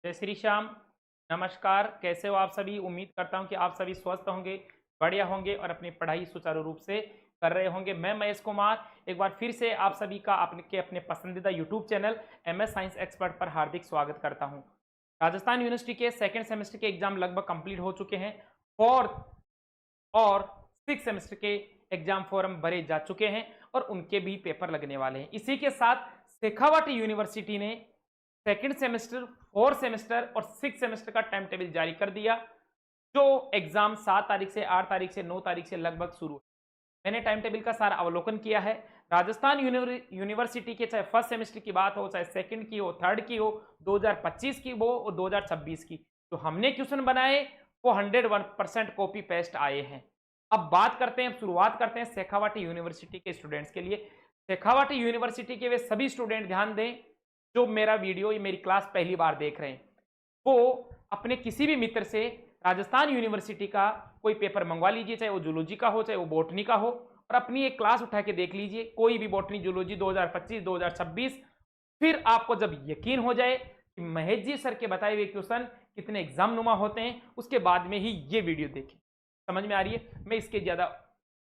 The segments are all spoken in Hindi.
जय श्री श्याम। नमस्कार, कैसे हो आप सभी। उम्मीद करता हूं कि आप सभी स्वस्थ होंगे, बढ़िया होंगे और अपनी पढ़ाई सुचारू रूप से कर रहे होंगे। मैं महेश कुमार एक बार फिर से आप सभी का अपने पसंदीदा YouTube channel MS science expert पर हार्दिक स्वागत करता हूं। राजस्थान यूनिवर्सिटी के सेकेंड सेमेस्टर के एग्जाम लगभग कंप्लीट हो चुके हैं। फोर्थ और सिक्स सेमेस्टर के एग्जाम फॉर्म भरे जा चुके हैं और उनके भी पेपर लगने वाले हैं। इसी के साथ शेखावाटी यूनिवर्सिटी ने सेकेंड सेमेस्टर, फोर्थ सेमेस्टर और सिक्स सेमेस्टर का टाइम टेबल जारी कर दिया, जो एग्जाम 7 तारीख से 8 तारीख से 9 तारीख से लगभग शुरू है। मैंने टाइम टेबल का सारा अवलोकन किया है। राजस्थान यूनिवर्सिटी के चाहे फर्स्ट सेमेस्टर की बात हो, चाहे सेकंड की हो, थर्ड की हो, 2025 की हो और 2026 की, तो हमने क्वेश्चन बनाए वो 101% कॉपी पेस्ट आए हैं। अब बात करते हैं, शुरुआत करते हैं शेखावाटी यूनिवर्सिटी के स्टूडेंट्स के लिए। शेखावाटी यूनिवर्सिटी के वे सभी स्टूडेंट ध्यान दें जो मेरा वीडियो या मेरी क्लास पहली बार देख रहे हैं, वो अपने किसी भी मित्र से राजस्थान यूनिवर्सिटी का कोई पेपर मंगवा लीजिए, चाहे वो जूलॉजी का हो, चाहे वो बॉटनी का हो, और अपनी एक क्लास उठा के देख लीजिए, कोई भी बॉटनी जूलॉजी 2025 2026। फिर आपको जब यकीन हो जाए कि महेश जी सर के बताए हुए क्वेश्चन कितने एग्जाम नुमा होते हैं, उसके बाद में ही ये वीडियो देखें। समझ में आ रही है। मैं इसके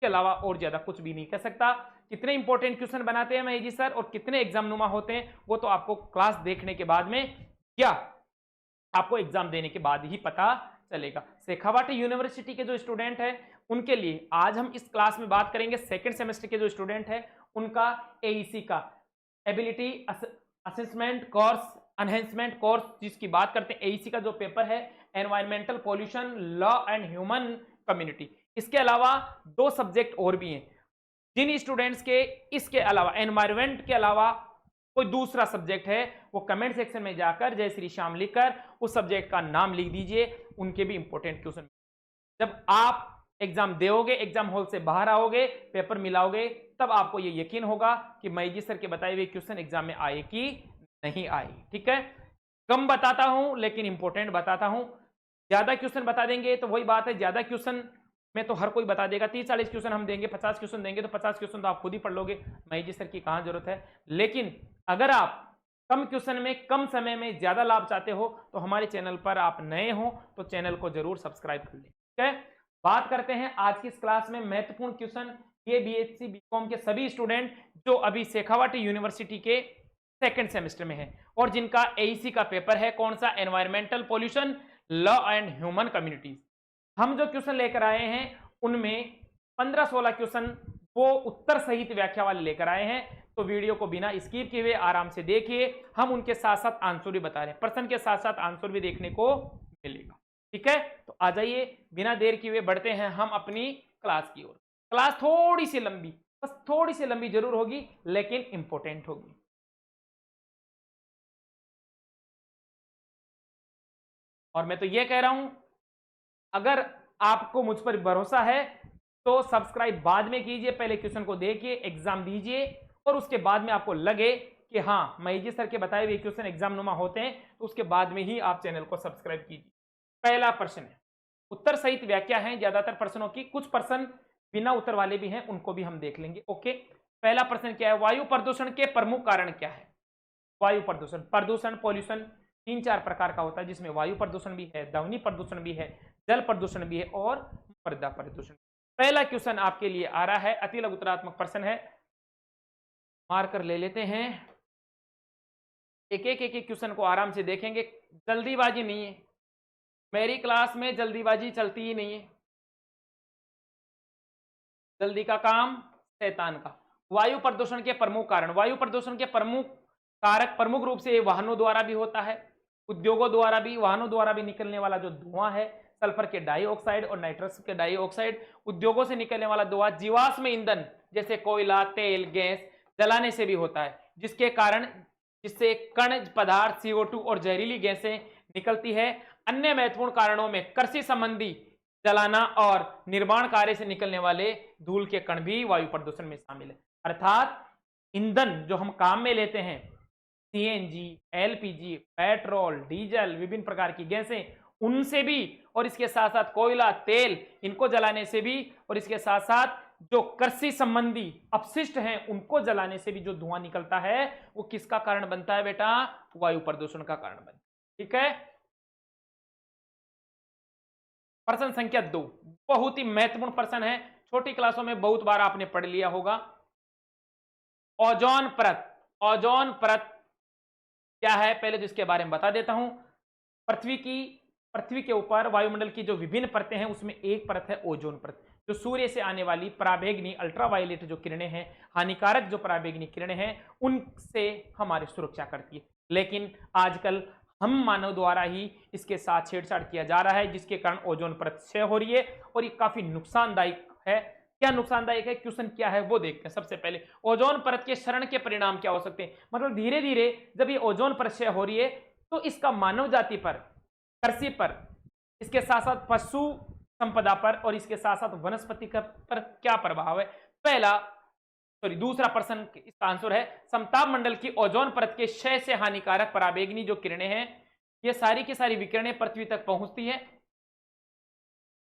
अलावा और ज्यादा कुछ भी नहीं कह सकता। कितने इंपॉर्टेंट क्वेश्चन बनाते हैं महेश जी सर और कितने एग्जाम नुमा होते हैं, वो तो आपको क्लास देखने के बाद में या आपको एग्जाम देने के बाद ही पता चलेगा। शेखावाटी यूनिवर्सिटी के जो स्टूडेंट हैं उनके लिए आज हम इस क्लास में बात करेंगे। सेकंड सेमेस्टर के जो स्टूडेंट हैं उनका AEC का ability assessment course enhancement course, जिसकी बात करते हैं AEC का जो पेपर है, environmental pollution law and human community. इसके अलावा दो सब्जेक्ट और भी हैं जिन स्टूडेंट्स के इसके अलावा एनवायरमेंट के अलावा कोई दूसरा सब्जेक्ट है, वो कमेंट सेक्शन में जाकर जय श्री श्याम लिखकर उस सब्जेक्ट का नाम लिख दीजिए। उनके भी इंपॉर्टेंट क्वेश्चन जब आप एग्जाम दोगे, एग्जाम हॉल से बाहर आओगे, पेपर मिलाओगे, तब आपको ये यकीन होगा कि महेश जी सर के बताए हुए क्वेश्चन एग्जाम में आए कि नहीं आए। ठीक है, कम बताता हूं लेकिन इंपॉर्टेंट बताता हूं। ज्यादा क्वेश्चन बता देंगे तो वही बात है, ज्यादा क्वेश्चन में तो हर कोई बता देगा। 30-40 क्वेश्चन हम देंगे, 50 क्वेश्चन देंगे तो 50 क्वेश्चन तो आप खुद ही पढ़ लोगे, महेश जी सर की कहां जरूरत है। लेकिन अगर आप कम क्वेश्चन में कम समय में ज्यादा लाभ चाहते हो तो हमारे चैनल पर आप नए हो तो चैनल को जरूर सब्सक्राइब कर लें। ठीक है, बात करते हैं आज की इस क्लास में महत्वपूर्ण क्वेश्चन। ये BSc BCom के सभी स्टूडेंट जो अभी शेखावाटी यूनिवर्सिटी के सेकेंड सेमेस्टर में है और जिनका AEC का पेपर है, कौन सा, environmental pollution law and human communities. हम जो क्वेश्चन लेकर आए हैं उनमें 15-16 क्वेश्चन वो उत्तर सहित व्याख्या वाले लेकर आए हैं, तो वीडियो को बिना स्किप किए हुए आराम से देखिए। हम उनके साथ साथ आंसर भी बता रहे हैं, प्रश्न के साथ साथ आंसर भी देखने को मिलेगा। ठीक है, तो आ जाइए, बिना देर किए हुए बढ़ते हैं हम अपनी क्लास की ओर। क्लास थोड़ी सी लंबी, बस थोड़ी सी लंबी जरूर होगी लेकिन इंपॉर्टेंट होगी। और मैं तो ये कह रहा हूं, अगर आपको मुझ पर भरोसा है तो सब्सक्राइब बाद में कीजिए, पहले क्वेश्चन को देखिए, एग्जाम दीजिए और उसके बाद में आपको लगे कि हाँ महेश जी सर के बताए हुए क्वेश्चन एग्जाम नुमा होते हैं, तो उसके बाद में ही आप चैनल को सब्सक्राइब कीजिए। पहला प्रश्न है, उत्तर सहित व्याख्या है ज्यादातर प्रश्नों की, कुछ प्रश्न बिना उत्तर वाले भी हैं, उनको भी हम देख लेंगे। ओके, पहला प्रश्न क्या है, वायु प्रदूषण के प्रमुख कारण क्या है। वायु प्रदूषण, प्रदूषण पॉल्यूशन 3-4 प्रकार का होता है, जिसमें वायु प्रदूषण भी है, ध्वनि प्रदूषण भी है, जल प्रदूषण भी है और मृदा प्रदूषण। पहला क्वेश्चन आपके लिए आ रहा है, अति लघु उत्तरात्मक प्रश्न है, मार्कर ले लेते हैं। एक एक क्वेश्चन को आराम से देखेंगे, जल्दीबाजी नहीं है, मेरी क्लास में जल्दीबाजी चलती ही नहीं है, जल्दी का काम शैतान का। वायु प्रदूषण के प्रमुख कारण, वायु प्रदूषण के प्रमुख कारक प्रमुख रूप से वाहनों द्वारा भी होता है, उद्योगों द्वारा भी, वाहनों द्वारा भी निकलने वाला जो धुआं है, सल्फर के डाइऑक्साइड और नाइट्रस के डाइऑक्साइड, उद्योगों से निकलने वाला धुआं, जीवाश्म ईंधन जैसे कोयला, तेल, गैस जलाने से भी होता है, जिसके कारण जिससे कण पदार्थ CO2 और जहरीली गैसें निकलती है। अन्य महत्वपूर्ण कारणों में कृषि संबंधी जलाना और निर्माण कार्य से निकलने वाले धूल के कण भी वायु प्रदूषण में शामिल है। अर्थात ईंधन जो हम काम में लेते हैं, CNG, LPG, पेट्रोल, डीजल, विभिन्न प्रकार की गैसें, उनसे भी, और इसके साथ साथ कोयला, तेल, इनको जलाने से भी, और इसके साथ साथ जो कृषि संबंधी अपशिष्ट हैं उनको जलाने से भी जो धुआं निकलता है वो किसका कारण बनता है बेटा, वायु प्रदूषण का कारण बनता है। ठीक है। प्रश्न संख्या 2 बहुत ही महत्वपूर्ण प्रश्न है, छोटी क्लासों में बहुत बार आपने पढ़ लिया होगा। ओजोन परत, ओजोन परत क्या है पहले तो इसके बारे में बता देता हूं। पृथ्वी के ऊपर वायुमंडल की जो विभिन्न परतें हैं उसमें एक परत है ओजोन परत, जो सूर्य से आने वाली पराबैंगनी अल्ट्रावायलेट जो किरणें हैं, हानिकारक जो पराबैंगनी किरणें हैं, उनसे हमारी सुरक्षा करती है। लेकिन आजकल हम मानव द्वारा ही इसके साथ छेड़छाड़ किया जा रहा है, जिसके कारण ओजोन परत क्षय हो रही है और ये काफी नुकसानदायक है। क्या नुकसानदायक है, क्वेश्चन क्या है वो देखते हैं। सबसे पहले ओजोन परत के क्षरण के परिणाम क्या हो सकते हैं, मतलब धीरे धीरे जब ये ओजोन परत क्षय हो रही है तो इसका मानव जाति पर, कृषि पर, इसके साथ साथ पशु संपदा पर और इसके साथ साथ वनस्पति पर क्या प्रभाव है। दूसरा प्रश्न इसका आंसर है समताप मंडल की ओजोन परत के क्षय से हानिकारक पराबैंगनी जो किरणें हैं, ये सारी की सारी विकिरणें पृथ्वी तक पहुंचती है,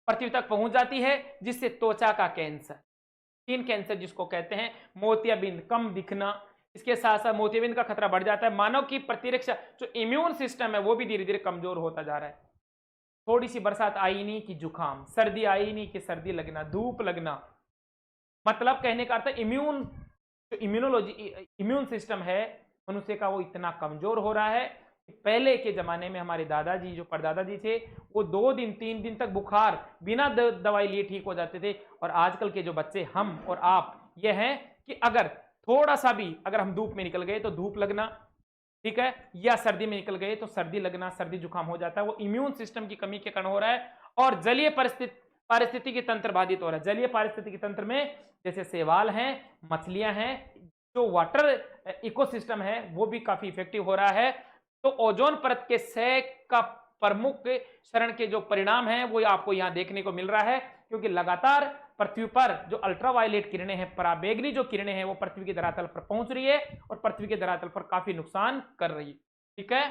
पृथ्वी तक पहुंच जाती है, जिससे त्वचा का कैंसर, स्किन कैंसर जिसको कहते हैं, मोतियाबिंद, कम दिखना, इसके साथ साथ मोतियाबिंद का खतरा बढ़ जाता है। मानव की प्रतिरक्षा जो इम्यून सिस्टम है वो भी धीरे धीरे कमजोर होता जा रहा है। थोड़ी सी बरसात आई नहीं कि जुकाम, सर्दी आई नहीं कि सर्दी लगना, धूप लगना, मतलब कहने का अर्थ इम्यून सिस्टम है मनुष्य का वो इतना कमजोर हो रहा है। पहले के जमाने में हमारे दादाजी जो परदादाजी थे वो 2 दिन 3 दिन तक बुखार बिना दवाई लिए ठीक हो जाते थे, और आजकल के जो बच्चे हम और आप ये हैं कि अगर थोड़ा सा भी अगर हम धूप में निकल गए तो धूप लगना, ठीक है, या सर्दी में निकल गए तो सर्दी लगना, सर्दी जुकाम हो जाता है। वो इम्यून सिस्टम की कमी के कारण हो रहा है। और जलीय पारिस्थितिकी तंत्र बाधित हो रहा है। जलीय पारिस्थितिकी तंत्र में जैसे शैवाल हैं, मछलियां हैं, जो वाटर इकोसिस्टम है वो भी काफी इफेक्टिव हो रहा है। तो ओजोन परत के क्षय का प्रमुख क्षरण के जो परिणाम हैं वो आपको यहां देखने को मिल रहा है, क्योंकि लगातार पृथ्वी पर जो अल्ट्रावायलेट किरणें हैं, पराबैंगनी जो किरणें हैं, वो पृथ्वी के धरातल पर पहुंच रही है और पृथ्वी के धरातल पर काफी नुकसान कर रही है। ठीक है,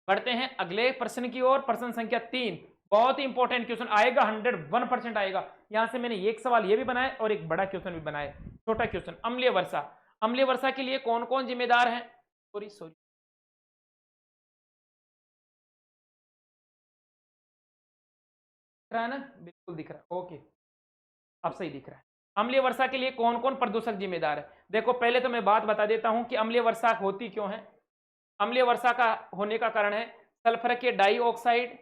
बढ़ते हैं अगले प्रश्न की ओर। प्रश्न संख्या 3 बहुत ही इंपॉर्टेंट क्वेश्चन आएगा, 101% आएगा। यहां से मैंने एक सवाल ये भी बनाया और एक बड़ा क्वेश्चन भी बनाया। छोटा क्वेश्चन, अम्लीय वर्षा, अम्लीय वर्षा के लिए कौन कौन जिम्मेदार है। सॉरी रहा है ना, बिल्कुल दिख रहा है, ओके, अब सही दिख रहा है। अम्लीय वर्षा के लिए कौन कौन प्रदूषक जिम्मेदार है। देखो पहले तो मैं बात बता देता हूं कि अम्लीय वर्षा होती क्यों है। अम्लीय वर्षा का होने का कारण है सल्फर के डाइऑक्साइड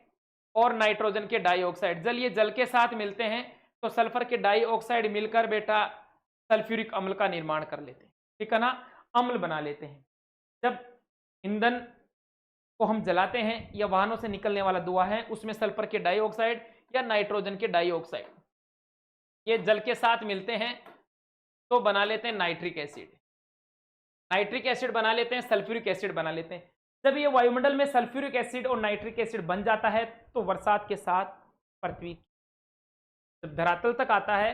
और नाइट्रोजन के डाइऑक्साइड। जल ये जल के साथ मिलते हैं तो सल्फर के डाइऑक्साइड मिलकर बेटा सल्फ्यूरिक अम्ल का निर्माण कर लेते हैं, ठीक है ना, अम्ल बना लेते हैं। जब ईंधन को हम जलाते हैं या वाहनों से निकलने वाला धुआं है उसमें सल्फर के डाइऑक्साइड या नाइट्रोजन के डाइऑक्साइड ये जल के साथ मिलते हैं तो बना लेते हैं नाइट्रिक एसिड। नाइट्रिक एसिड बना लेते हैं, सल्फ्यूरिक एसिड बना लेते हैं। जब ये वायुमंडल में सल्फ्यूरिक एसिड और नाइट्रिक एसिड बन जाता है तो बरसात के साथ पृथ्वी जब धरातल तक आता है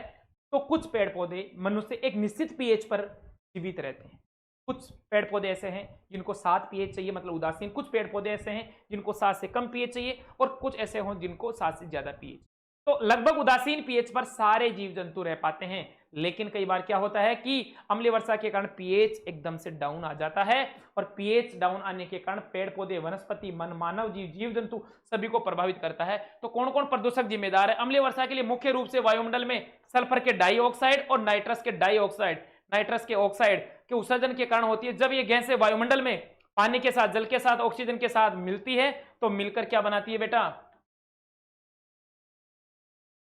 तो कुछ पेड़ पौधे मनुष्य एक निश्चित पीएच पर जीवित रहते हैं। कुछ पेड़ पौधे ऐसे हैं जिनको 7 पीएच चाहिए, मतलब उदासीन। कुछ पेड़ पौधे ऐसे हैं जिनको 7 से कम पीएच चाहिए और कुछ ऐसे हों जिनको 7 से ज्यादा पीएच। तो लगभग उदासीन पीएच पर सारे जीव जंतु रह पाते हैं। लेकिन कई बार क्या होता है कि अम्लीय वर्षा के कारण पीएच एकदम से डाउन आ जाता है और पीएच डाउन आने के कारण पेड़ पौधे, वनस्पति, मानव जीव जंतु सभी को प्रभावित करता है। तो कौन कौन प्रदूषक जिम्मेदार है अम्लीय वर्षा के लिए। मुख्य रूप से वायुमंडल में सल्फर के डाइऑक्साइड और नाइट्रस के डाइऑक्साइड, नाइट्रस के ऑक्साइड के उत्सर्जन के कारण होती है। जब ये गैसें वायुमंडल में पानी के साथ, जल के साथ, ऑक्सीजन के साथ मिलती है तो मिलकर क्या बनाती है बेटा,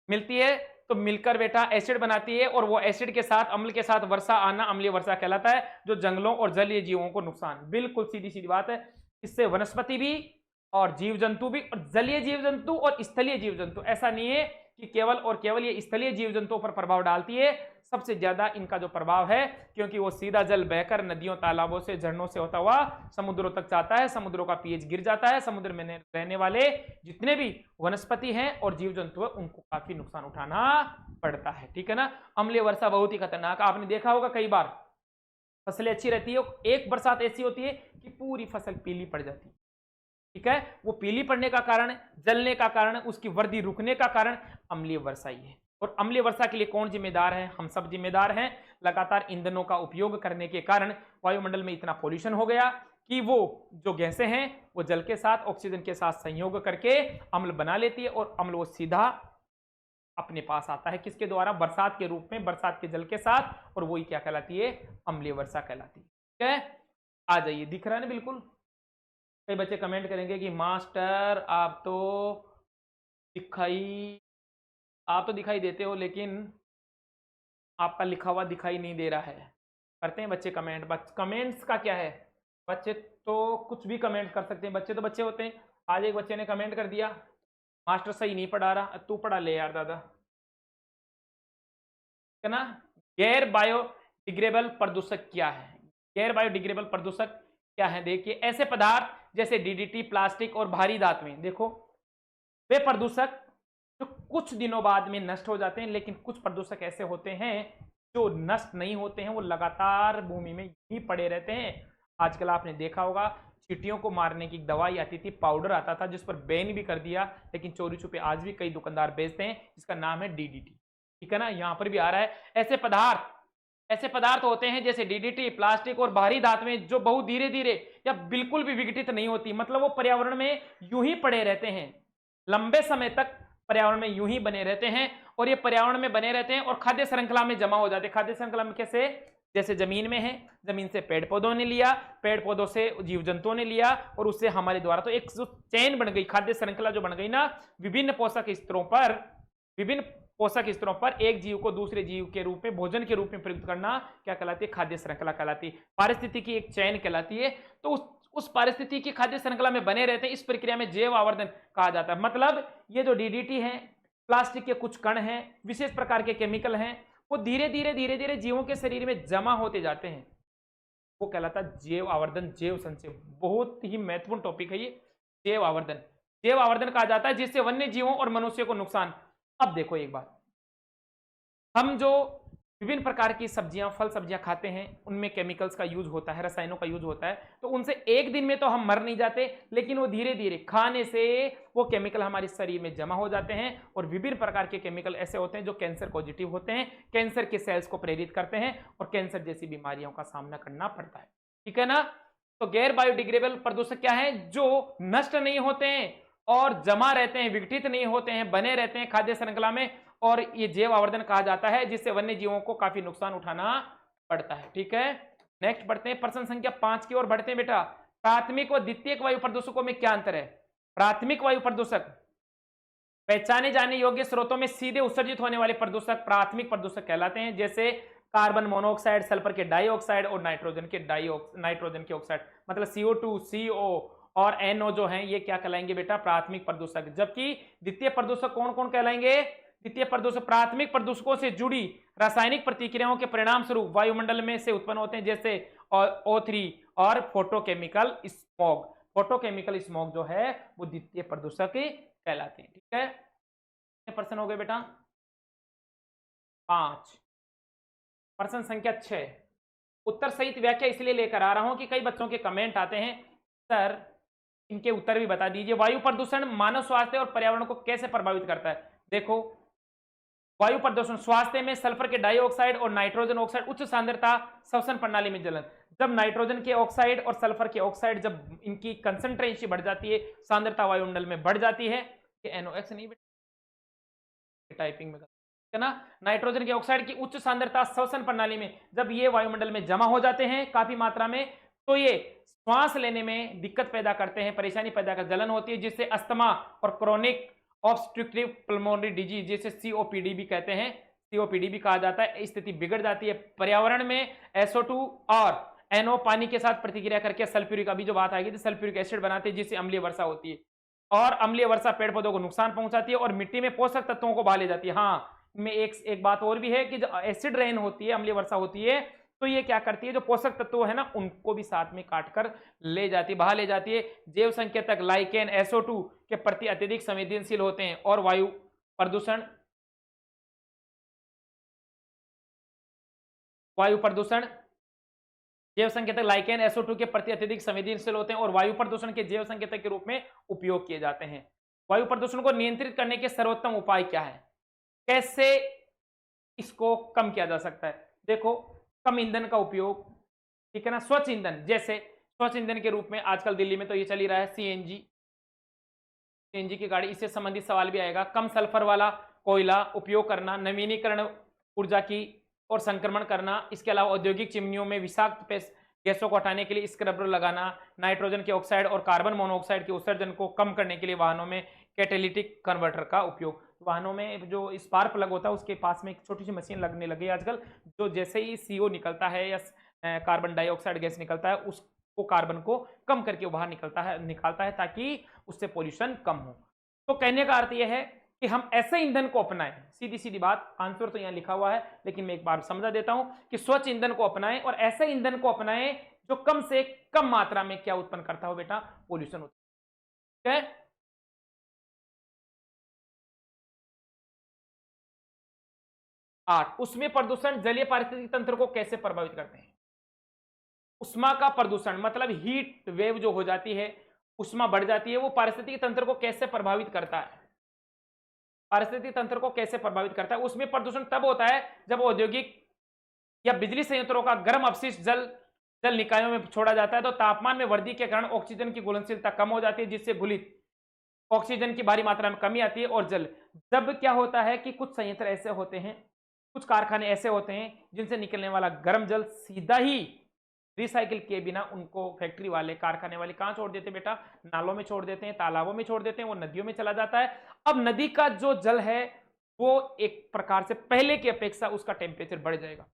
मिलती है तो मिलकर बेटा एसिड बनाती है, और वो एसिड के साथ, अम्ल के साथ वर्षा आना अम्लीय वर्षा कहलाता है, जो जंगलों और जलीय जीवों को नुकसान। बिल्कुल सीधी सीधी बात है। इससे वनस्पति भी और जीव जंतु भी, और जलीय जीव जंतु और स्थलीय जीव जंतु, ऐसा नहीं है कि केवल और केवल ये स्थलीय जीव जंतुओं पर प्रभाव डालती है। सबसे ज्यादा इनका जो प्रभाव है, क्योंकि वो सीधा जल बहकर नदियों, तालाबों से, झरनों से होता हुआ समुद्रों तक जाता है, समुद्रों का पीएच गिर जाता है, समुद्र में रहने वाले जितने भी वनस्पति हैं और जीव जंतु है उनको काफी नुकसान उठाना पड़ता है। ठीक है ना, अम्लीय वर्षा बहुत ही खतरनाक। आपने देखा होगा कई बार फसलें अच्छी रहती है, एक बरसात ऐसी होती है कि पूरी फसल पीली पड़ जाती है। ठीक है, वो पीली पड़ने का कारण, जलने का कारण, उसकी वृद्धि रुकने का कारण अम्लीय वर्षा ही है। और अम्लीय वर्षा के लिए कौन जिम्मेदार है, हम सब जिम्मेदार हैं। लगातार ईंधनों का उपयोग करने के कारण वायुमंडल में इतना पोल्यूशन हो गया कि वो जो गैसें हैं वो जल के साथ ऑक्सीजन के साथ संयोग करके अम्ल बना लेती है और अम्ल वो सीधा अपने पास आता है किसके द्वारा, बरसात के रूप में, बरसात के जल के साथ, और वही क्या कहलाती है, अम्लीय वर्षा कहलाती है। ठीक है, आ जाइए, दिख रहा है ना बिल्कुल। कई बच्चे कमेंट करेंगे कि मास्टर दिखाई आप तो दिखाई देते हो लेकिन आपका लिखा हुआ दिखाई नहीं दे रहा है। करते हैं बच्चे कमेंट, कमेंट्स का क्या है, बच्चे तो कुछ भी कमेंट कर सकते हैं, बच्चे तो बच्चे होते हैं। आज एक बच्चे ने कमेंट कर दिया मास्टर सही नहीं पढ़ा रहा, तू पढ़ा ले यार दादा, है ना। गैर बायोडिग्रेबल प्रदूषक क्या है, गैर बायोडिग्रेबल प्रदूषक क्या है, देखिए ऐसे पदार्थ जैसे डीडीटी, प्लास्टिक और भारी धातुएं, देखो वे प्रदूषक जो कुछ दिनों बाद में नष्ट हो जाते हैं, लेकिन कुछ प्रदूषक ऐसे होते हैं जो नष्ट नहीं होते हैं, वो लगातार भूमि में ही पड़े रहते हैं। आजकल आपने देखा होगा चींटियों को मारने की दवाई आती थी, पाउडर आता था जिस पर बैन भी कर दिया, लेकिन चोरी छुपे आज भी कई दुकानदार बेचते हैं, जिसका नाम है डीडीटी। ठीक है ना, यहां पर भी आ रहा है। ऐसे पदार्थ होते हैं जैसे डीडीटी, प्लास्टिक और भारी धातुएं जो बहुत धीरे धीरे या बिल्कुल भी विघटित नहीं होती, मतलब वो पर्यावरण में यूं ही पड़े रहते हैं, लंबे समय तक पर्यावरण में यूं ही बने रहते हैं, और ये पर्यावरण में बने रहते हैं और खाद्य श्रृंखला में जमा हो जाते हैं। खाद्य श्रृंखला में कैसे, जैसे जमीन में है, जमीन से पेड़ पौधों ने लिया, पेड़ पौधों से जीव जंतुओं ने लिया, और उससे हमारे द्वारा तो एक जो चेन बन गई, खाद्य श्रृंखला जो बन गई ना, विभिन्न पोषक स्तरों पर एक जीव को दूसरे जीव के रूप में, भोजन के रूप में प्रयुक्त करना क्या कहलाती है, खाद्य श्रृंखला कहलाती है, पारिस्थितिकी की एक चैन कहलाती है। तो उस पारिस्थितिकी की खाद्य श्रृंखला में बने रहते हैं, इस प्रक्रिया में जैव आवर्धन कहा जाता है। मतलब ये जो डीडीटी है, प्लास्टिक के कुछ कण हैं, विशेष प्रकार के केमिकल हैं, वो धीरे धीरे जीवों के शरीर में जमा होते जाते हैं, वो कहलाता है जैव आवर्धन, जैव संचय। बहुत ही महत्वपूर्ण टॉपिक है ये, जैव आवर्धन। जैव आवर्धन कहा जाता है जिससे वन्य जीवों और मनुष्य को नुकसान। अब देखो एक बात, हम जो विभिन्न प्रकार की सब्जियां, फल सब्जियां खाते हैं, उनमें केमिकल्स का यूज होता है, रसायनों का यूज होता है, तो उनसे एक दिन में तो हम मर नहीं जाते, लेकिन वो धीरे धीरे खाने से वो केमिकल हमारे शरीर में जमा हो जाते हैं, और विभिन्न प्रकार के केमिकल ऐसे होते हैं जो कैंसर पॉजिटिव होते हैं, कैंसर के सेल्स को प्रेरित करते हैं, और कैंसर जैसी बीमारियों का सामना करना पड़ता है। ठीक है ना। तो गैर बायोडिग्रेडेबल प्रदूषक क्या है, जो नष्ट नहीं होते हैं और जमा रहते हैं, विघटित नहीं होते हैं, बने रहते हैं खाद्य श्रृंखला में, और ये जैव आवर्धन कहा जाता है, जिससे वन्य जीवों को काफी नुकसान उठाना पड़ता है। ठीक है, नेक्स्ट बढ़ते हैं, प्रश्न संख्या 5 की ओर बढ़ते हैं बेटा। प्राथमिक व द्वितीयक वायु प्रदूषकों में क्या अंतर है। प्राथमिक वायु प्रदूषक पहचाने जाने योग्य स्रोतों में सीधे उत्सर्जित होने वाले प्रदूषक प्राथमिक प्रदूषक कहलाते हैं, जैसे कार्बन मोनोऑक्साइड, सल्फर के डाइऑक्साइड और नाइट्रोजन के ऑक्साइड, मतलब CO2, CO और NO जो हैं, ये क्या कहलाएंगे बेटा, प्राथमिक प्रदूषक। जबकि द्वितीय प्रदूषक कौन कौन कहलाएंगे, द्वितीय प्रदूषक प्राथमिक प्रदूषकों से जुड़ी रासायनिक प्रतिक्रियाओं के परिणाम स्वरूप वायुमंडल में से उत्पन्न होते हैं, जैसे O3 और फोटोकेमिकल स्मॉग। फोटोकेमिकल स्मॉग जो है वो द्वितीय प्रदूषक कहलाते हैं। ठीक है, प्रश्न हो गए बेटा 5। प्रश्न संख्या 6, उत्तर सहित व्याख्या इसलिए लेकर आ रहा हूं कि कई बच्चों के कमेंट आते हैं, सर इनके उत्तर भी बता दीजिए। वायु प्रदूषण मानव स्वास्थ्य और पर्यावरण को कैसे प्रभावित करता है। देखो, वायु प्रदूषण स्वास्थ्य में सल्फर के डाइऑक्साइड और नाइट्रोजन ऑक्साइड उच्च सांद्रता श्वसन प्रणाली में जलन। जब नाइट्रोजन के ऑक्साइड और सल्फर के ऑक्साइड, जब इनकी कंसंट्रेशन बढ़ जाती है, सांद्रता वायुमंडल में बढ़ जाती है, ये NOx नहीं टाइपिंग में है ना, नाइट्रोजन के ऑक्साइड की उच्च सांद्रता श्वसन प्रणाली में जब ये वायुमंडल में जमा हो जाते हैं काफी मात्रा में, तो ये श्वास लेने में दिक्कत पैदा करते हैं, परेशानी पैदा कर, जलन होती है, जिससे अस्थमा और क्रोनिक ऑब्स्ट्रक्टिव पल्मोनरी डिजीज, जिसे COPD भी कहते हैं, COPD भी कहा जाता है, स्थिति बिगड़ जाती है। पर्यावरण में SO2 और NO पानी के साथ प्रतिक्रिया करके सल्फ्यूरिक, अभी जो बात आएगी तो सल्फ्यूरिक एसिड बनाते हैं, जिससे अम्लीय वर्षा होती है, और अम्लीय वर्षा पेड़ पौधों को नुकसान पहुंचाती है और मिट्टी में पोषक तत्वों को बहा ले जाती है। हाँ, में एक बात और भी है कि जो एसिड रेन होती है, अम्लीय वर्षा होती है, तो ये क्या करती है, जो पोषक तत्व है ना, उनको भी साथ में काट कर ले जाती है, बहा ले जाती है। जैव संकेतक लाइकेन SO2 के प्रति अत्यधिक संवेदनशील होते हैं, और वायु प्रदूषण जैव संकेतक लाइकेन SO2 के प्रति अत्यधिक संवेदनशील होते हैं और वायु प्रदूषण के जैव संकेतक के रूप में उपयोग किए जाते हैं। वायु प्रदूषण को नियंत्रित करने के सर्वोत्तम उपाय क्या है, कैसे इसको कम किया जा सकता है। देखो, कम ईंधन का उपयोग, ठीक है ना, स्वच्छ ईंधन, जैसे स्वच्छ ईंधन के रूप में आजकल दिल्ली में तो ये चल ही रहा है सीएनजी, सीएनजी की गाड़ी। इससे संबंधित सवाल भी आएगा। कम सल्फर वाला कोयला उपयोग करना, नवीनीकरण ऊर्जा की और संक्रमण करना। इसके अलावा औद्योगिक चिमनियों में विषाक्त गैसों को हटाने के लिए स्क्रबर लगाना, नाइट्रोजन के ऑक्साइड और कार्बन मोनोऑक्साइड के उत्सर्जन को कम करने के लिए वाहनों में कैटेलिटिक कन्वर्टर का उपयोग। वाहनों में जो स्पार्क प्लग होता है उसके पास में एक छोटी सी मशीन लगने लगी आजकल, जो जैसे ही सीओ निकलता है या कार्बन डाइऑक्साइड गैस निकलता है उसको कार्बन को कम करके बाहर निकालता है ताकि उससे पोल्यूशन कम हो। तो कहने का अर्थ यह है कि हम ऐसे ईंधन को अपनाएं। सीधी सीधी बात, आंसर तो यहां लिखा हुआ है लेकिन मैं एक बार समझा देता हूं कि स्वच्छ ईंधन को अपनाएं और ऐसे ईंधन को अपनाएं जो कम से कम मात्रा में क्या उत्पन्न करता हो बेटा, पोल्यूशन उत्पन्न। ठीक है। 8, उसमें प्रदूषण जलीय पारिस्थितिक तंत्र को कैसे प्रभावित करते हैं। उष्मा का प्रदूषण मतलब हीट वेव जो हो जाती है, उष्मा बढ़ जाती है, वो पारिस्थितिक तंत्र को कैसे प्रभावित करता है। पारिस्थितिक तंत्र को कैसे प्रभावित करता है। उसमें प्रदूषण तब होता है जब औद्योगिक या बिजली संयंत्रों का गर्म अपशिष्ट जल जल निकायों में छोड़ा जाता है तो तापमान में वृद्धि के कारण ऑक्सीजन की घुलनशीलता कम हो जाती है, जिससे घुलित ऑक्सीजन की भारी मात्रा में कमी आती है। और जब क्या होता है कि कुछ संयंत्र ऐसे होते हैं, कुछ कारखाने ऐसे होते हैं जिनसे निकलने वाला गर्म जल सीधा ही रिसाइकिल किए बिना उनको फैक्ट्री वाले, कारखाने वाले कहां छोड़ देते बेटा, नालों में छोड़ देते हैं, तालाबों में छोड़ देते हैं, वो नदियों में चला जाता है। अब नदी का जो जल है वो एक प्रकार से पहले की अपेक्षा उसका टेम्परेचर बढ़ जाएगा।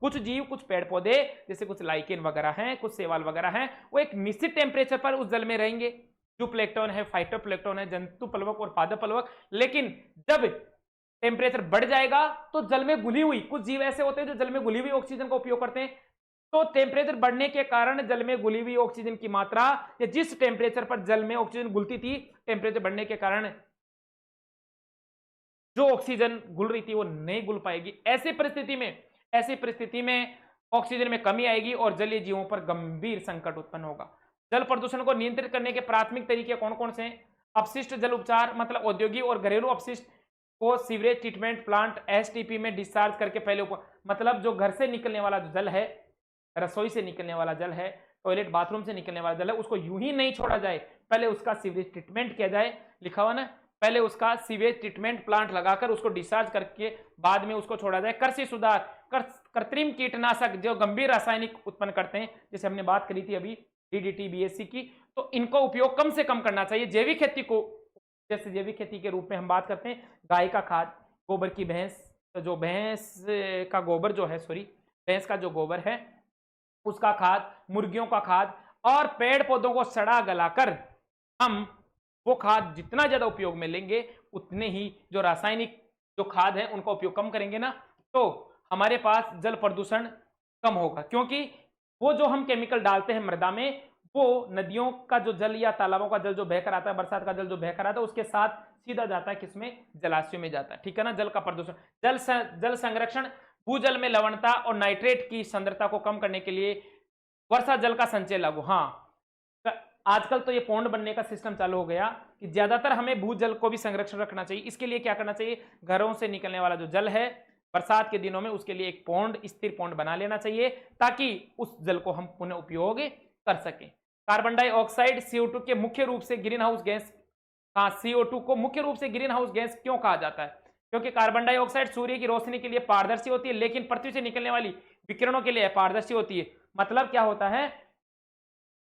कुछ जीव, कुछ पेड़ पौधे जैसे कुछ लाइकेन वगैरह हैं, कुछ शैवाल वगैरह हैं, वो एक निश्चित टेम्परेचर पर उस जल में रहेंगे। जो प्लेक्टोन है, फाइटोप्लेक्टोन है, जंतु प्लवक और पादप प्लवक। लेकिन जब टेम्परेचर बढ़ जाएगा तो जल में घुली हुई, कुछ जीव ऐसे होते हैं जो जल में घुली हुई ऑक्सीजन का उपयोग करते हैं। तो टेम्परेचर बढ़ने के कारण जल में घुली हुई ऑक्सीजन की मात्रा, या जिस टेम्परेचर पर जल में ऑक्सीजन घुलती थी, टेम्परेचर बढ़ने के कारण जो ऑक्सीजन घुल रही थी वो नहीं घुल पाएगी। ऐसी परिस्थिति में ऑक्सीजन में कमी आएगी और जलीय जीवों पर गंभीर संकट उत्पन्न होगा। जल प्रदूषण को नियंत्रित करने के प्राथमिक तरीके कौन कौन से हैं। अपशिष्ट जल उपचार मतलब औद्योगिक और घरेलू अपशिष्ट को सीवरेज ट्रीटमेंट प्लांट एसटीपी में डिस्चार्ज करके पहले मतलब जो घर से निकलने वाला जो जल है, रसोई से निकलने वाला जल है, टॉयलेट बाथरूम से निकलने वाला जल है, उसको यूं ही नहीं छोड़ा जाए, पहले उसका सीवरेज ट्रीटमेंट किया जाए। लिखा हुआ ना, पहले उसका सीवेज ट्रीटमेंट प्लांट लगाकर उसको डिस्चार्ज करके बाद में उसको छोड़ा जाए। कृषि सुधार, कृत्रिम कीटनाशक जो गंभीर रासायनिक उत्पन्न करते हैं, जैसे हमने बात करी थी अभी डीडीटी बीएससी की, तो इनको उपयोग कम से कम करना चाहिए। जैविक खेती को, जैसे जैविक खेती के रूप में हम बात करते हैं गाय का खाद, गोबर की भैंस, तो जो भैंस का गोबर जो है, सॉरी भैंस का जो गोबर है उसका खाद, मुर्गियों का खाद और पेड़ पौधों को सड़ा गलाकर हम वो खाद जितना ज्यादा उपयोग में लेंगे उतने ही जो रासायनिक जो खाद है उनका उपयोग कम करेंगे ना, तो हमारे पास जल प्रदूषण कम होगा। क्योंकि वो जो हम केमिकल डालते हैं मृदा में, वो नदियों का जो जल या तालाबों का जल जो बहकर आता है, बरसात का जल जो बहकर आता है, उसके साथ सीधा जाता है किसमें, जलाशयों में जाता है। ठीक है ना। जल का प्रदूषण, जल संरक्षण, भूजल में लवणता और नाइट्रेट की सांद्रता को कम करने के लिए वर्षा जल का संचय लागू। हाँ, आजकल तो ये पौंड बनने का सिस्टम चालू हो गया कि ज्यादातर हमें भूजल को भी संरक्षण रखना चाहिए। इसके लिए क्या करना चाहिए, घरों से निकलने वाला जो जल है बरसात के दिनों में, उसके लिए एक पौंड, स्थिर पौंड बना लेना चाहिए ताकि उस जल को हम पुनः उपयोग कर सकें। कार्बन डाइऑक्साइड CO2 के मुख्य रूप से ग्रीन हाउस गैस, हाँ CO2 को मुख्य रूप से ग्रीन हाउस गैस क्यों कहा जाता है, क्योंकि कार्बन डाइऑक्साइड सूर्य की रोशनी के लिए पारदर्शी होती है लेकिन पृथ्वी से निकलने वाली विकिरणों के लिए अपारदर्शी होती है। मतलब क्या होता है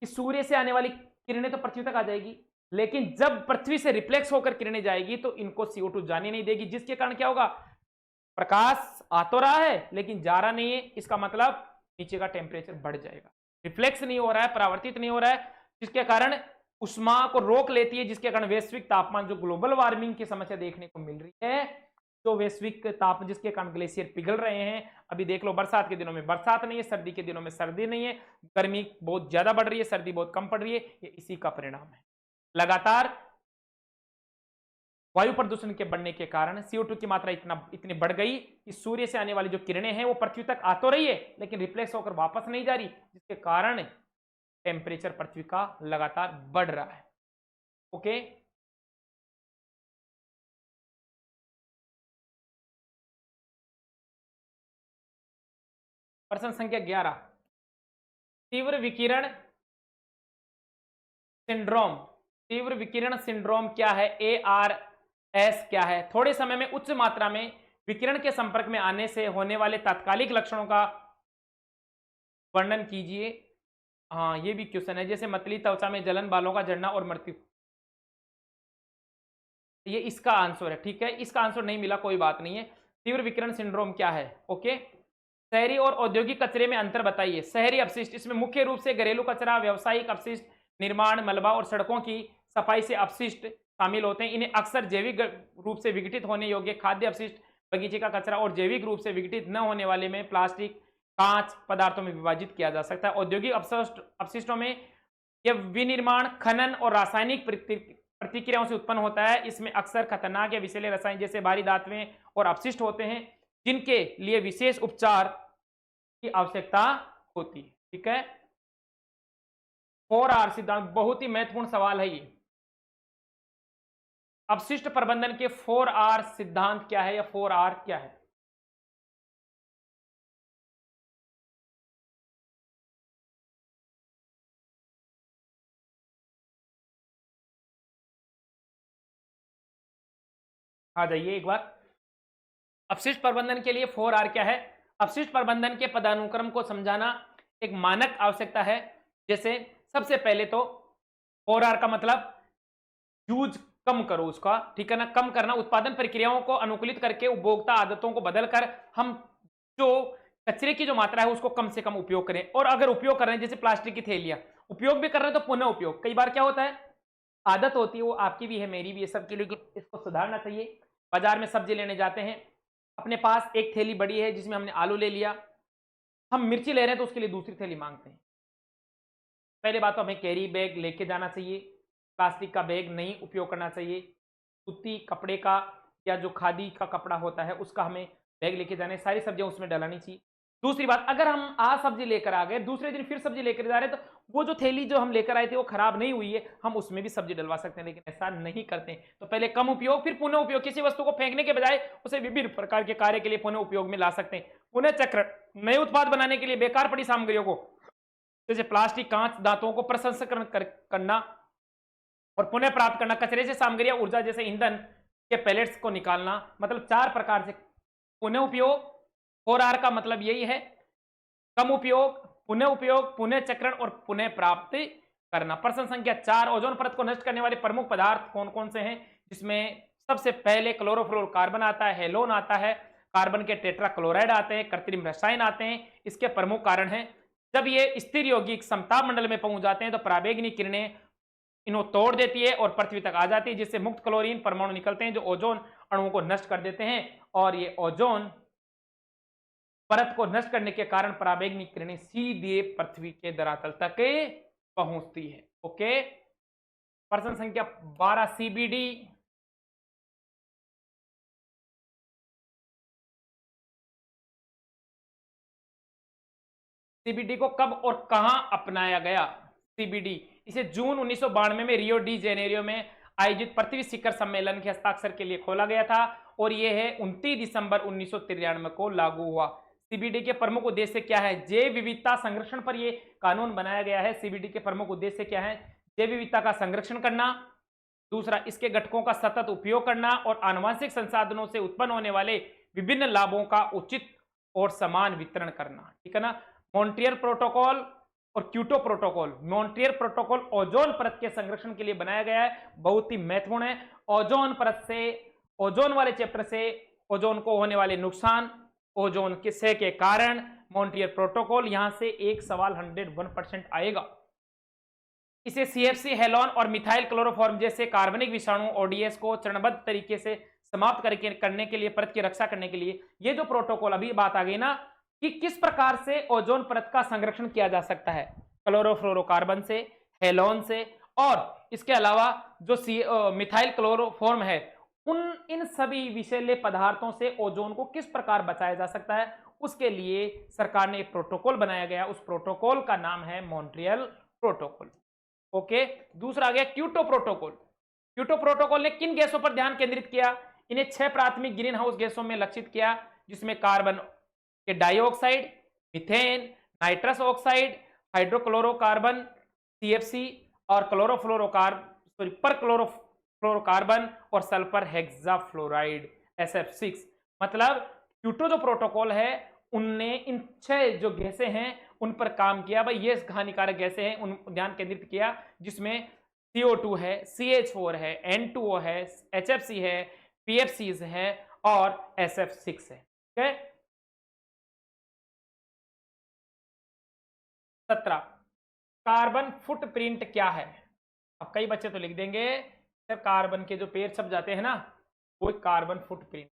कि सूर्य से आने वाली किरणें तो पृथ्वी तक आ जाएगी, लेकिन जब पृथ्वी से रिफ्लेक्स होकर किरणें जाएगी तो इनको CO2 जाने नहीं देगी, जिसके कारण क्या होगा, प्रकाश आ तो रहा है लेकिन जा रहा नहीं है। इसका मतलब नीचे का टेम्परेचर बढ़ जाएगा, रिफ्लेक्स नहीं हो रहा है, परावर्तित नहीं हो रहा है, जिसके कारण उष्मा को रोक लेती है, जिसके कारण वैश्विक तापमान, जो ग्लोबल वार्मिंग की समस्या देखने को मिल रही है, जो वैश्विक ताप जिसके कारण ग्लेशियर पिघल रहे हैं। अभी देख लो, बरसात के दिनों में बरसात नहीं है, सर्दी के दिनों में सर्दी नहीं है, गर्मी बहुत ज्यादा बढ़ रही है, सर्दी बहुत कम पड़ रही है, ये इसी का परिणाम है। लगातार वायु प्रदूषण के बढ़ने के कारण CO2 की मात्रा इतनी बढ़ गई कि सूर्य से आने वाली जो किरणें हैं वो पृथ्वी तक आ तो रही है लेकिन रिफ्लेक्स होकर वापस नहीं जा रही, जिसके कारण टेम्परेचर पृथ्वी का लगातार बढ़ रहा है। ओके, प्रश्न संख्या 11, तीव्र विकिरण सिंड्रोम, तीव्र विकिरण सिंड्रोम क्या है? ARS क्या है? थोड़े समय में उच्च मात्रा में विकिरण के संपर्क में आने से होने वाले तात्कालिक लक्षणों का वर्णन कीजिए। हाँ, ये भी क्वेश्चन है, जैसे मतली त्वचा में जलन, बालों का झड़ना और मृत्यु। ये इसका आंसर है, ठीक है। इसका आंसर नहीं मिला, कोई बात नहीं है। तीव्र विकिरण सिंड्रोम क्या है? ओके। शहरी और औद्योगिक कचरे में अंतर बताइए। शहरी अपशिष्ट, इसमें मुख्य रूप से घरेलू कचरा, व्यावसायिक अपशिष्ट, निर्माण, मलबा और सड़कों की सफाई से अपशिष्ट शामिल होते हैं। इन्हें अक्सर जैविक रूप से विघटित होने योग्य खाद्य अपशिष्ट, बगीचे का कचरा और जैविक रूप से विघटित न होने वाले में प्लास्टिक, कांच पदार्थों में विभाजित किया जा सकता है। औद्योगिक अपशिष्टों में यह विनिर्माण, खनन और रासायनिक प्रतिक्रियाओं से उत्पन्न होता है। इसमें अक्सर खतरनाक या विषैले रसायन जैसे भारी धातुएं और अपशिष्ट होते हैं, जिनके लिए विशेष उपचार की आवश्यकता होती है, ठीक है। 4R सिद्धांत बहुत ही महत्वपूर्ण सवाल है ये। अपशिष्ट प्रबंधन के 4R सिद्धांत क्या है या 4R क्या है? आ जाइए एक बार। अपशिष्ट प्रबंधन के लिए 4R क्या है? अपशिष्ट प्रबंधन के पदानुक्रम को समझाना एक मानक आवश्यकता है। जैसे सबसे पहले तो 4R का मतलब यूज कम करो उसका, ठीक है ना। कम करना, उत्पादन प्रक्रियाओं को अनुकूलित करके उपभोक्ता आदतों को बदलकर हम जो कचरे की जो मात्रा है उसको कम से कम उपयोग करें। और अगर उपयोग कर रहे हैं, जैसे प्लास्टिक की थैलियां उपयोग भी कर रहे हैं तो पुनः उपयोग। कई बार क्या होता है, आदत होती है, वो आपकी भी है मेरी भी है, सबके लिए, इसको सुधारना चाहिए। बाजार में सब्जी लेने जाते हैं, अपने पास एक थैली बड़ी है जिसमें हमने आलू ले लिया, हम मिर्ची ले रहे हैं तो उसके लिए दूसरी थैली मांगते हैं। पहले बात तो हमें कैरी बैग लेके जाना चाहिए, प्लास्टिक का बैग नहीं उपयोग करना चाहिए। सूती कपड़े का या जो खादी का कपड़ा होता है उसका हमें बैग लेके जाना है, सारी सब्जियां उसमें डलानी चाहिए। दूसरी बात, अगर हम आज सब्जी लेकर आ गए, दूसरे दिन फिर सब्जी लेकर जा रहे हैं, तो वो जो थैली जो हम लेकर आए थे वो खराब नहीं हुई है, हम उसमें भी सब्जी डलवा सकते हैं, लेकिन ऐसा नहीं करते हैं। तो पहले कम उपयोग फिर पुनः उपयोग। किसी वस्तु को फेंकने के बजाय उसे विभिन्न प्रकार के कार्य के लिए पुनः उपयोग में ला सकते हैं। पुनः चक्र, नए उत्पाद बनाने के लिए बेकार पड़ी सामग्रियों को, जैसे प्लास्टिक, कांच, दांतों को प्रसंस्करण करना और पुनः प्राप्त करना, कचरे से सामग्री या ऊर्जा जैसे ईंधन के पैलेट्स को निकालना, मतलब 4 प्रकार से पुनः उपयोग। 4R का मतलब यही है, कम उपयोग, पुनः उपयोग, पुनः चक्रण और पुनः प्राप्त करना। प्रश्न संख्या 4, ओजोन परत को नष्ट करने वाले प्रमुख पदार्थ कौन कौन से हैं? जिसमें सबसे पहले क्लोरोफ्लोरोकार्बन आता है, हेलोन आता है, कार्बन के टेट्राक्लोराइड आते हैं, कृत्रिम रसायन आते हैं। इसके प्रमुख कारण हैं, जब ये स्थिर यौगिक समताप मंडल में पहुंच जाते हैं तो पराबैंगनी किरणें इन्हें तोड़ देती है और पृथ्वी तक आ जाती है, जिससे मुक्त क्लोरीन परमाणु निकलते हैं जो ओजोन अणुओं को नष्ट कर देते हैं। और ये ओजोन परत को नष्ट करने के कारण पराबैंगनी किरणें सीधे पृथ्वी के धरातल तक पहुंचती है। ओके। प्रश्न संख्या 12, सीबीडी। सीबीडी को कब और कहां अपनाया गया? सीबीडी, इसे जून 1992 में रियो डी जेनेरियो में आयोजित पृथ्वी शिखर सम्मेलन के हस्ताक्षर के लिए खोला गया था और यह है 29 दिसंबर 1993 को लागू हुआ। सीबीडी के प्रमुख उद्देश्य क्या है? जैव विविधता संरक्षण पर यह कानून बनाया गया है। सीबीडी के प्रमुख उद्देश्य क्या है? जैव विविधता का संरक्षण करना, दूसरा इसके घटकों का सतत उपयोग करना और आनुवंशिक संसाधनों से उत्पन्न होने वाले विभिन्न लाभों का उचित और समान वितरण करना, ठीक है ना। मॉन्ट्रियल प्रोटोकॉल और Kyoto protocol. Montreal protocol ozone परत के संरक्षण के लिए बनाया गया है, बहुत ही महत्वपूर्ण है। ओजोन परत से, ओजोन वाले चैप्टर से ओजोन को होने वाले नुकसान, ओजोन किससे के कारण, मॉन्ट्रियल प्रोटोकॉल, यहां से एक सवाल 101% आएगा। इसे सीएफसी, हेलोन और मिथाइल क्लोरोफॉर्म जैसे कार्बनिक विषाणु ओडीएस को चरणबद्ध तरीके से समाप्त करने के लिए, परत की रक्षा करने के लिए, ये जो प्रोटोकॉल, अभी बात आ गई ना कि किस प्रकार से ओजोन परत का संरक्षण किया जा सकता है, क्लोरोफ्लोरोकार्बन से, हेलोन से, और इसके अलावा जो मिथाइल क्लोरोफॉर्म है, इन सभी विषैले पदार्थों से ओजोन को किस प्रकार बचाया जा सकता है, उसके लिए सरकार ने एक प्रोटोकॉल बनाया गया। उस प्रोटोकॉल का नाम है मॉन्ट्रियल प्रोटोकॉल। ओके। दूसरा आ गया क्योटो प्रोटोकॉल। क्योटो प्रोटोकॉल ने किन गैसों पर ध्यान केंद्रित किया? इन्हें 6 प्राथमिक ग्रीन हाउस गैसों में लक्षित किया, जिसमें कार्बन के dioxide, methane, nitrous oxide, hydrochlorocarbon, CFC और परक्लोरोफ्लोरोकार्बन और सल्फर हेक्साफ्लोराइड SF6। मतलब क्योटो जो प्रोटोकॉल है उनने इन 6 जो गैसें हैं उन पर काम किया। भाई ये हानिकारक गैसें हैं उन ध्यान केंद्रित किया, जिसमें CO2 है, CH4 है, N2O है, HFC है, PFCs है और SF6 है। ठीक है। 17 कार्बन फुटप्रिंट क्या है। अब कई बच्चे तो लिख देंगे सर कार्बन के जो पेड़ छप जाते हैं ना वो कार्बन फुटप्रिंट।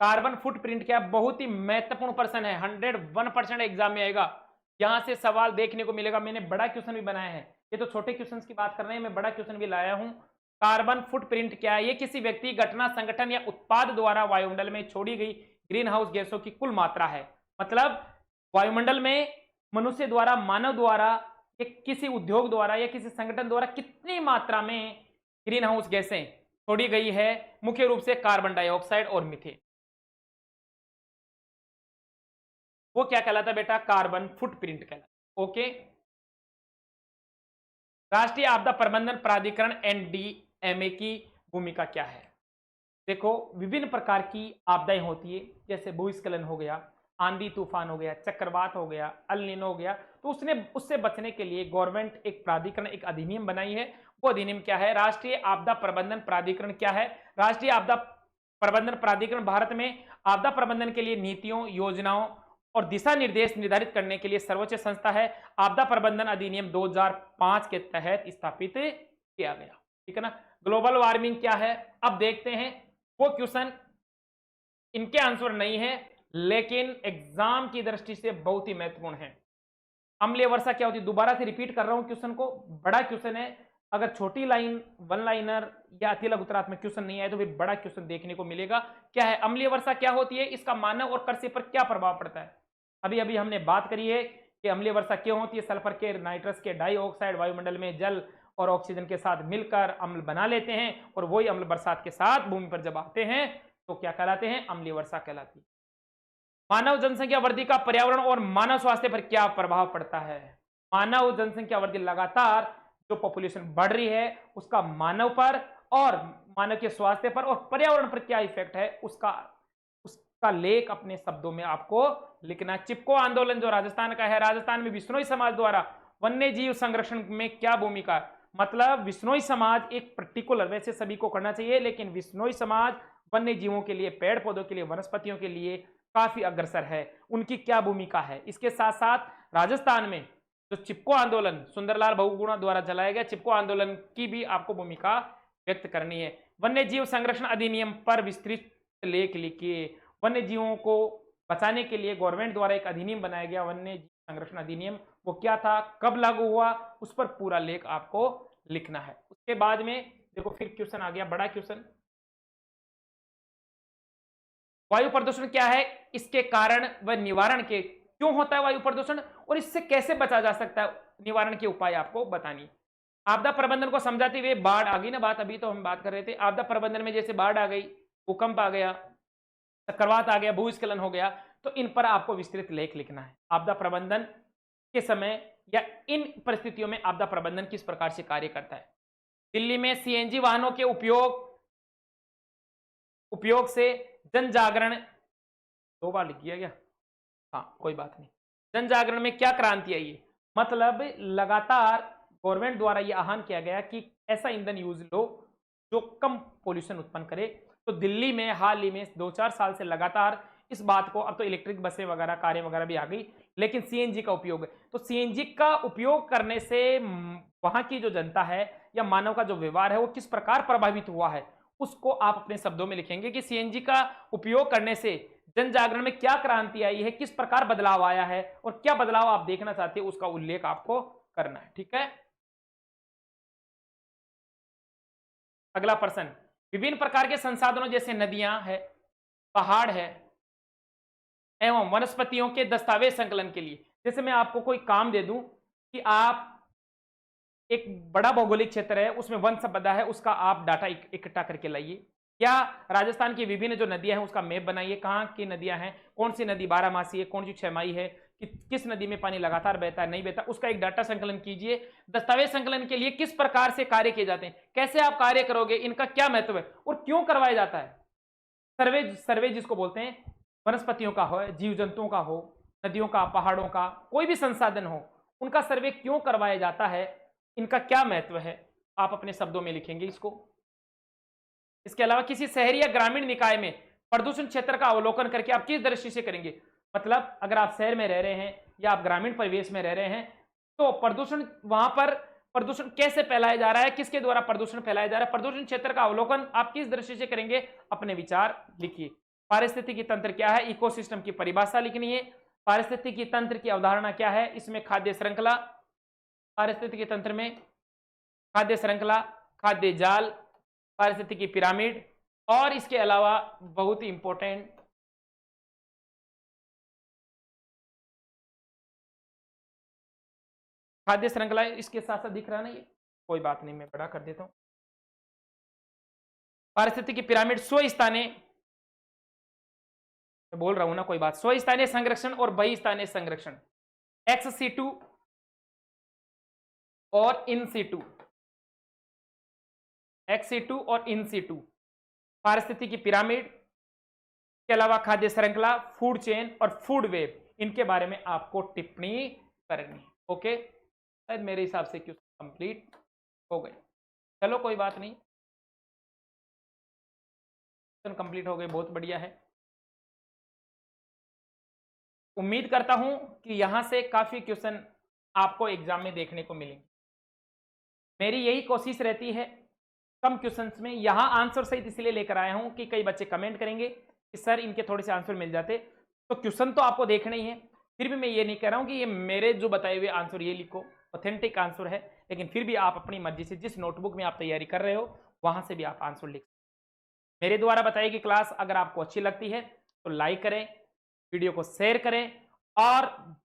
कार्बन फुटप्रिंट क्या, बहुत ही महत्वपूर्ण प्रश्न है, 101% एग्जाम में आएगा। यहां से सवाल देखने को मिलेगा। मैंने बड़ा क्वेश्चन भी बनाया है, ये तो छोटे क्वेश्चन की बात कर रहे हैं, मैं बड़ा क्वेश्चन भी लाया हूं। कार्बन फुटप्रिंट क्या है, ये किसी व्यक्ति, घटना, संगठन या उत्पाद द्वारा वायुमंडल में छोड़ी गई ग्रीन हाउस गैसों की कुल मात्रा है। मतलब वायुमंडल में मनुष्य द्वारा, मानव द्वारा, किसी उद्योग द्वारा या किसी संगठन द्वारा कितनी मात्रा में ग्रीन हाउस गैसें छोड़ी गई है, मुख्य रूप से कार्बन डाइऑक्साइड और मीथेन। वो क्या कहलाता है बेटा, कार्बन फुटप्रिंट कहलाता। ओके। राष्ट्रीय आपदा प्रबंधन प्राधिकरण NDMA की भूमिका क्या है। देखो विभिन्न प्रकार की आपदाएं होती है, जैसे भूस्खलन हो गया, आंधी तूफान हो गया, चक्रवात हो गया, अल नीनो हो गया, तो उससे बचने के लिए गवर्नमेंट एक प्राधिकरण, एक अधिनियम बनाई है। वो अधिनियम क्या है, राष्ट्रीय आपदा प्रबंधन प्राधिकरण क्या है। राष्ट्रीय आपदा प्रबंधन प्राधिकरण भारत में आपदा प्रबंधन के लिए नीतियों, योजनाओं और दिशा निर्देश निर्धारित करने के लिए सर्वोच्च संस्था है। आपदा प्रबंधन अधिनियम 2005 के तहत स्थापित किया गया। ठीक है ना। ग्लोबल वार्मिंग क्या है, अब देखते हैं। वो क्वेश्चन इनके आंसर नहीं है, लेकिन एग्जाम की दृष्टि से बहुत ही महत्वपूर्ण है। अम्लीय वर्षा क्या होती है, दोबारा से रिपीट कर रहा हूं क्वेश्चन को, बड़ा क्वेश्चन है। अगर छोटी लाइन, वन लाइनर या अति लघुतरात्मक क्वेश्चन नहीं आए तो फिर बड़ा क्वेश्चन देखने को मिलेगा। क्या है अम्लीय वर्षा, क्या होती है, इसका मानव और कृषि पर क्या प्रभाव पड़ता है। अभी अभी हमने बात करी है कि अम्लीय वर्षा क्यों होती है। सल्फर के, नाइट्रस के डाइऑक्साइड वायुमंडल में जल और ऑक्सीजन के साथ मिलकर अम्ल बना लेते हैं, और वही अम्ल बरसात के साथ भूमि पर जब आते हैं तो क्या कहलाते हैं, अम्लीय वर्षा कहलाती है। मानव जनसंख्या वृद्धि का पर्यावरण और मानव स्वास्थ्य पर क्या प्रभाव पड़ता है। मानव जनसंख्या वृद्धि, लगातार जो पॉपुलेशन बढ़ रही है उसका मानव पर और मानव के स्वास्थ्य पर और पर्यावरण पर क्या इफेक्ट है, उसका लेख अपने शब्दों में आपको लिखना। चिपको आंदोलन जो राजस्थान का है, राजस्थान में बिश्नोई समाज द्वारा वन्य जीव संरक्षण में क्या भूमिका। मतलब बिश्नोई समाज एक पर्टिकुलर, वैसे सभी को करना चाहिए, लेकिन बिश्नोई समाज वन्य जीवों के लिए, पेड़ पौधों के लिए, वनस्पतियों के लिए काफी अग्रसर है। उनकी क्या भूमिका है। इसके साथ साथ राजस्थान में जो चिपको आंदोलन सुंदरलाल बहुगुणा द्वारा चलाया गया, चिपको आंदोलन की भी आपको भूमिका व्यक्त करनी है। वन्य जीव संरक्षण अधिनियम पर विस्तृत लेख लिखिए। वन्य जीवों को बचाने के लिए गवर्नमेंट द्वारा एक अधिनियम बनाया गया, वन्य जीव संरक्षण अधिनियम, वो क्या था, कब लागू हुआ, उस पर पूरा लेख आपको लिखना है। उसके बाद में देखो फिर क्वेश्चन आ गया, बड़ा क्वेश्चन, वायु प्रदूषण क्या है, इसके कारण व निवारण के, क्यों होता है वायु प्रदूषण और इससे कैसे बचा जा सकता है, निवारण के उपाय आपको बतानी। आपदा प्रबंधन को समझाते हुए, बाढ़ आ गई ना बात, अभी तो हम बात कर रहे थे आपदा प्रबंधन में, जैसे बाढ़ आ गई, भूकंप आ गया, चक्रवात आ गया, भूस्खलन हो गया, तो इन पर आपको विस्तृत लेख लिखना है। आपदा प्रबंधन के समय या इन परिस्थितियों में आपदा प्रबंधन किस प्रकार से कार्य करता है। दिल्ली में CNG वाहनों के उपयोग से जन जागरण, 2 बार लिख दिया गया, हाँ कोई बात नहीं। जन जागरण में क्या क्रांति आई है, मतलब लगातार गवर्नमेंट द्वारा यह आह्वान किया गया कि ऐसा ईंधन यूज लो जो कम पोल्यूशन उत्पन्न करे। तो दिल्ली में हाल ही में 2-4 साल से लगातार इस बात को, अब तो इलेक्ट्रिक बसें वगैरह, कारें वगैरह भी आ गई, लेकिन CNG का उपयोग है। तो CNG का उपयोग करने से वहां की जो जनता है या मानव का जो व्यवहार है वो किस प्रकार प्रभावित हुआ है, उसको आप अपने शब्दों में लिखेंगे कि CNG का उपयोग करने से जन जागरण में क्या क्रांति आई है, किस प्रकार बदलाव आया है, और क्या बदलाव आप देखना चाहते हैं उसका उल्लेख आपको करना है। ठीक है। अगला प्रश्न, विभिन्न प्रकार के संसाधनों जैसे नदियां है, पहाड़ है एवं वनस्पतियों के दस्तावेज संकलन के लिए, जैसे मैं आपको कोई काम दे दूं कि आप एक बड़ा भौगोलिक क्षेत्र है, उसमें वन संपदा है, उसका आप डाटा इकट्ठा करके लाइए, या राजस्थान की विभिन्न जो नदियां हैं उसका मैप बनाइए, कहाँ की नदियां हैं, कौन सी नदी 12 मासी है, कौन सी 6 माही है, कि किस नदी में पानी लगातार बहता है, नहीं बहता, उसका एक डाटा संकलन कीजिए। दस्तावेज संकलन के लिए किस प्रकार से कार्य किए जाते हैं, कैसे आप कार्य करोगे, इनका क्या महत्व है और क्यों करवाया जाता है। सर्वे सर्वे जिसको बोलते हैं, वनस्पतियों का हो, जीव जंतुओं का हो, नदियों का, पहाड़ों का, कोई भी संसाधन हो, उनका सर्वे क्यों करवाया जाता है, इनका क्या महत्व है, आप अपने शब्दों में लिखेंगे इसको। इसके अलावा किसी शहरी या ग्रामीण निकाय में प्रदूषण क्षेत्र का अवलोकन करके आप किस दृष्टि से करेंगे, मतलब अगर आप शहर में रह रहे हैं या आप ग्रामीण परिवेश में रह रहे हैं तो प्रदूषण, वहां पर प्रदूषण कैसे फैलाया जा रहा है, किसके द्वारा प्रदूषण फैलाया जा रहा है, प्रदूषण क्षेत्र का अवलोकन आप किस दृष्टि से करेंगे, अपने विचार लिखिए। पारिस्थितिकी तंत्र क्या है, इकोसिस्टम की परिभाषा लिखनी है। पारिस्थितिकी तंत्र की अवधारणा क्या है, इसमें खाद्य श्रृंखला, पारिस्थितिकी तंत्र में खाद्य श्रृंखला, खाद्य जाल, पारिस्थितिकी पिरामिड, और इसके अलावा बहुत ही इंपॉर्टेंट खाद्य श्रृंखला, इसके साथ साथ दिख रहा नहीं है, कोई बात नहीं, मैं बड़ा कर देता हूं। पारिस्थितिकी पिरामिड, स्वस्थानीय, बोल रहा हूं ना, कोई बात, स्वस्थानीय संरक्षण और बहिस्थानीय संरक्षण, एक्स सीटू और इन सीटू, एक्स सीटू और इन सीटू, पारिस्थितिकी पिरामिड के अलावा खाद्य श्रृंखला, फूड चेन और फूड वेब, इनके बारे में आपको टिप्पणी करनी है। ओके, शायद मेरे हिसाब से क्यों कंप्लीट हो गए, चलो कोई बात नहीं, कंप्लीट हो गए, बहुत बढ़िया है। उम्मीद करता हूं कि यहां से काफी क्वेश्चन आपको एग्जाम में देखने को मिलेंगे। मेरी यही कोशिश रहती है कम क्वेश्चंस में, यहां आंसर सहित इसलिए लेकर आया हूं कि कई बच्चे कमेंट करेंगे कि सर इनके थोड़े से आंसर मिल जाते, तो क्वेश्चन तो आपको देखने ही है। फिर भी मैं ये नहीं कह रहा हूं कि ये मेरे जो बताए हुए आंसर ये लिखो, ऑथेंटिक आंसर है, लेकिन फिर भी आप अपनी मर्जी से जिस नोटबुक में आप तैयारी कर रहे हो वहां से भी आप आंसर लिख। मेरे द्वारा बताई गई क्लास अगर आपको अच्छी लगती है तो लाइक करें, वीडियो को शेयर करें, और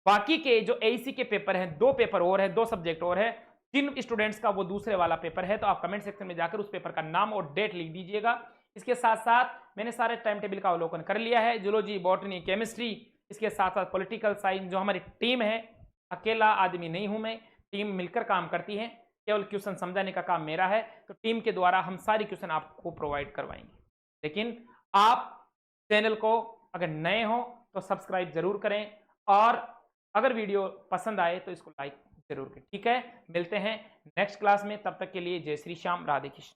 बाकी के जो एईसी के पेपर हैं, 2 पेपर और है, 2 सब्जेक्ट और है, जिन स्टूडेंट्स का वो दूसरे वाला पेपर है, तो आप कमेंट सेक्शन में जाकर उस पेपर का नाम और डेट लिख दीजिएगा। इसके साथ साथ मैंने सारे टाइम टेबल का अवलोकन कर लिया है, जूलॉजी, बॉटनी, केमिस्ट्री, इसके साथ साथ पॉलिटिकल साइंस, जो हमारी टीम है, अकेला आदमी नहीं हूं मैं, टीम मिलकर काम करती है, केवल क्वेश्चन समझाने का काम मेरा है, तो टीम के द्वारा हम सारी क्वेश्चन आपको प्रोवाइड करवाएंगे। लेकिन आप चैनल को अगर नए हो तो सब्सक्राइब जरूर करें, और अगर वीडियो पसंद आए तो इसको लाइक जरूर करें। ठीक है, मिलते हैं नेक्स्ट क्लास में, तब तक के लिए जय श्री श्याम, राधे कृष्ण।